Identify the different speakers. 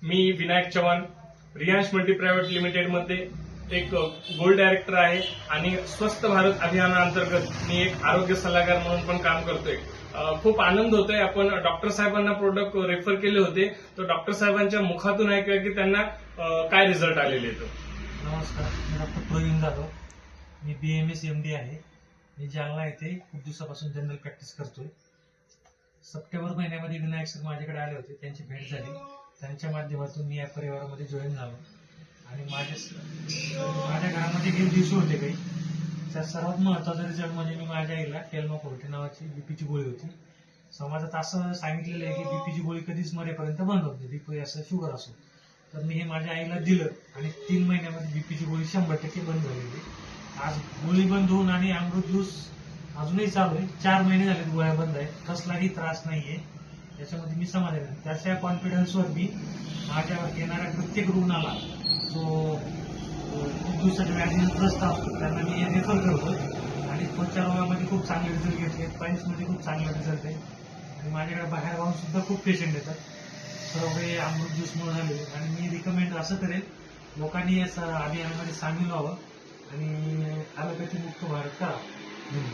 Speaker 1: मी Vinayak Chavan, Riyansh multi private limited मध्ये एक gold director आहे आणि स्वस्थ भारत अभियानाअंतर्गत मी एक आरोग्य सल्लागार म्हणून पण काम करतोय। खूप आनंद होतोय। आपण डॉक्टर साहेबांना प्रोडक्ट रेफर केले होते, तर डॉक्टर साहेबांच्या मुखातून ऐकूया की त्यांना काय रिझल्ट आलेले आहेत।
Speaker 2: नमस्कार, मी डॉक्टर प्रवीण जाधव। मी BMS MD आहे। मी जालना येथे खूप दिवसापासून जनरल प्रॅक्टिस करतोय। सप्टेंबर महिन्यामध्ये विनायक सर माझ्याकडे आले होते, त्यांची भेट झाली। त्यांच्या माध्यमातून मी या परिवारामध्ये जॉईन झालो आणि माझ्या घरामध्ये गेली इश्यू होते काही। त्यात सर्वात महत्त्वाचा रिझल्ट म्हणजे मी माझ्या आईला केल्माफोर्टी नावाची बीपीची गोळी होती। समाजात असं सांगितलेलं आहे की बीपीची गोळी कधीच मरेपर्यंत बंद होते, बीपी असो शुगर असो। तर मी हे माझ्या आईला दिलं आणि 3 महिन्यामध्ये बीपीची गोळी 100% बंद झालेली। आज गोळी बंद होऊन आणि अमृत ज्यूस अजूनही चालू आहे। 4 महिने झाले गोळ्या बंद आहेत, कसलाही त्रास नाहीये। त्याच्यामध्ये मी समाधानी आहे। त्याच्या कॉन्फिडन्सवर मी माझ्या येणाऱ्या प्रत्येक रुग्णाला जो खूप दिवसाच्या व्याधीने त्रस्त असतो त्यांना मी रेफर करतो आणि त्वचा रोगामध्ये खूप चांगले रिझल्ट घेतले, पाईल्समध्ये खूप चांगला रिझल्ट आहे आणि माझ्याकडे बाहेर गावून सुद्धा खूप पेशंट येतात। सर्व काही अमृत ज्यूसमुळे झाले आणि मी रिकमेंड असं करेन लोकांनी या अभियानामध्ये सामील व्हावं आणि ॲलोपॅथी मुक्त भारत करावं।